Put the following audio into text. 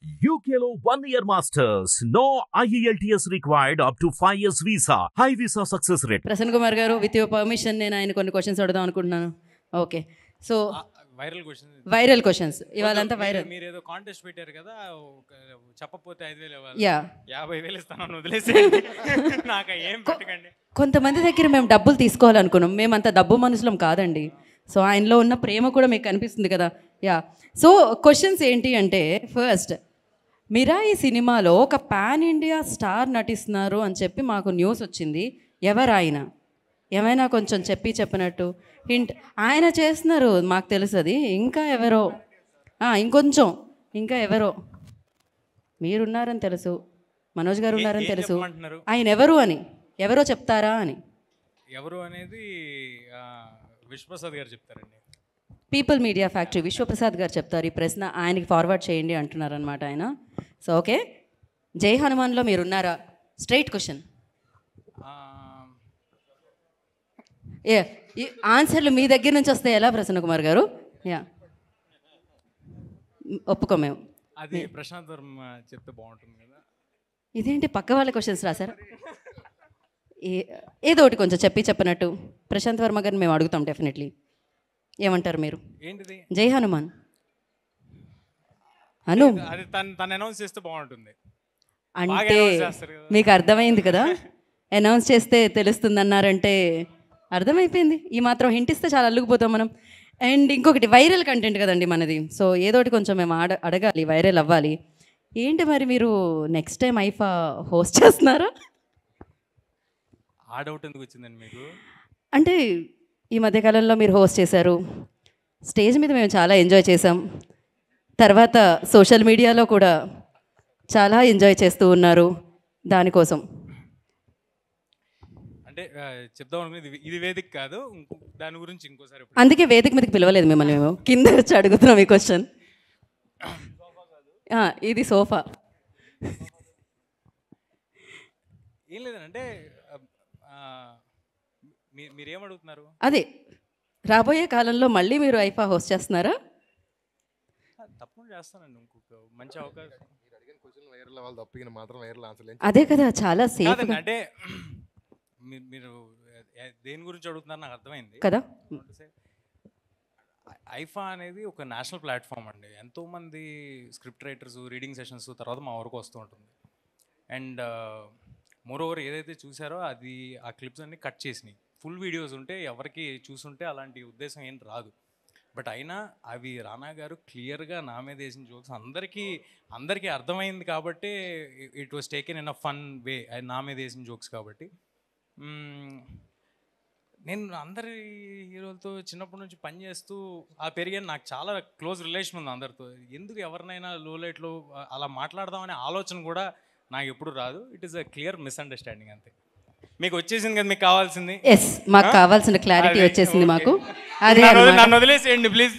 UKLO 1 year masters. No IELTS required up to 5 years visa. High visa success rate. Prasanna Kumar గారు, with your permission నేను ఆయన కొన్ని questions అడుగుదాం అనుకుంటున్నాను. ఓకే, సో వైరల్ క్వశ్చన్స్ ఇవాళంతా viral. మీరు ఏదో కాంటెస్ట్ పెట్టారు కదా, చెప్పకపోతే 5,000 ఇవ్వాలి. యా, 50,000 ఇస్తాను, వదిలేసేయండి. నాకు ఏం పెట్టకండి. కొంతమంది దగ్గర మేము డబ్బులు తీసుకోవాలనుకున్నాం. మేము అంత డబ్బు మనుషులం కాదండి. సో ఆయనలో ఉన్న ప్రేమ కూడా మీకు కనిపిస్తుంది కదా. యా, సో క్వశ్చన్స్ ఏంటి అంటే, ఫస్ట్ మిరాయి సినిమాలో ఒక పాన్ ఇండియా స్టార్ నటిస్తున్నారు అని చెప్పి మాకు న్యూస్ వచ్చింది. ఎవరు ఆయన? ఏమైనా కొంచెం చెప్పినట్టు హింట్. ఆయన చేస్తున్నారు, మాకు తెలుసు అది. ఇంకా ఎవరో, ఇంకా ఎవరో మీరున్నారని తెలుసు, మనోజ్ గారు ఉన్నారని తెలుసు. ఆయన ఎవరు అని, ఎవరో చెప్తారా అని. ఎవరు అనేది విశ్వప్రసాద్ గారు చెప్తారండి. పీపుల్ మీడియా ఫ్యాక్టరీ విశ్వప్రసాద్ గారు చెప్తారు. ఈ ప్రశ్న ఆయనకి ఫార్వర్డ్ చేయండి అంటున్నారనమాట ఆయన. సో ఓకే, జై హనుమాన్లో మీరున్నారా? Straight question. ఈ ఆన్సర్లు మీ దగ్గర నుంచి వస్తే ఎలా ప్రసన్న కుమార్ గారు? యా, ఒప్పుకో మేము. అది ప్రశాంత్ వర్మ చెప్తే బాగుంటుంది కదా. ఇదేంటి పక్క వాళ్ళ క్వశ్చన్స్ రాశారు? ఏదో ఒకటి కొంచెం చెప్పినట్టు ప్రశాంత్ వర్మ గారిని మేము అడుగుతాం డెఫినెట్లీ. ఏమంటారు మీరు? ఏంటిది? జై హనుమాన్ అను, అది తను అనౌన్స్ చేస్తే బాగుంటుంది అంటే మీకు అర్థమైంది కదా. అనౌన్స్ చేస్తే తెలుస్తుంది అన్నారంటే అర్థమైపోయింది. ఈ మాత్రం హింట్ ఇస్తే చాలా అల్లుకుపోతాం మనం. అండ్ ఇంకొకటి వైరల్ కంటెంట్ కదండి మనది. సో ఏదోటి కొంచెం మేము అడగాలి, వైరల్ అవ్వాలి. ఏంటి మరి మీరు నెక్స్ట్ టైం ఐఫా హోస్ట్ చేస్తున్నారా? ఆ డౌట్ ఎందుకు వచ్చిందండి మీకు? అంటే ఈ మధ్యకాలంలో మీరు హోస్ట్ చేశారు, స్టేజ్ మీద మేము చాలా ఎంజాయ్ చేసాం. తర్వాత సోషల్ మీడియాలో కూడా చాలా ఎంజాయ్ చేస్తూ ఉన్నారు. దానికోసం అంటే చెప్దాం అనుకునేది ఇది వేదిక కాదు, దాని గురించి ఇంకోసారి. అందుకే వేదిక మీదకి పిలవలేదు మిమ్మల్ని, మేము కింద వచ్చి అడుగుతున్నాం ఈ క్వశ్చన్. ఇది సోఫా. ఏం లేదంటే మీరేమడుగుతున్నారు? అదే రాబోయే కాలంలో మళ్ళీ మీరు ఐఫా హోస్ట్ చేస్తున్నారా? తప్పకుండా చేస్తానండి. ఇంకొక మంచి అవకాశం. అదే కదా, చాలా సేఫ్. అంటే మీరు దేని గురించి అడుగుతున్నారు నాకు అర్థమైంది కదా. ఐఫా అనేది ఒక నేషనల్ ప్లాట్ఫామ్ అండి. ఎంతోమంది స్క్రిప్ట్ రైటర్స్, రీడింగ్ సెషన్స్ తర్వాత మా వరకు వస్తూ ఉంటుంది. అండ్ మోర్ ఓవర్ ఏదైతే చూసారో అది ఆ క్లిప్స్ అన్ని కట్ చేసినాయి. ఫుల్ వీడియోస్ ఉంటే ఎవరికి చూసుంటే అలాంటి ఉద్దేశం ఏం రాదు. బట్ అయినా అవి రానా గారు క్లియర్గా నా మీద వేసిన జోక్స్ అందరికీ అర్థమైంది కాబట్టి it was taken in a fun way. నా మీద వేసిన జోక్స్ కాబట్టి. నేను అందరి హీరోలతో చిన్నప్పటి నుంచి పనిచేస్తూ పెరిగాను. నాకు చాలా క్లోజ్ రిలేషన్ ఉంది అందరితో. ఎందుకు ఎవరినైనా లో లైట్లో అలా మాట్లాడదామనే ఆలోచన కూడా నాకు ఎప్పుడు రాదు. It is a clear misunderstanding అంతే. మీకు వచ్చేసింది కదా, మీకు కావాల్సింది. మాకు కావాల్సిన క్లారిటీ వచ్చేసింది మాకు. అదే నన్ను వదిలేసేయండి ప్లీజ్.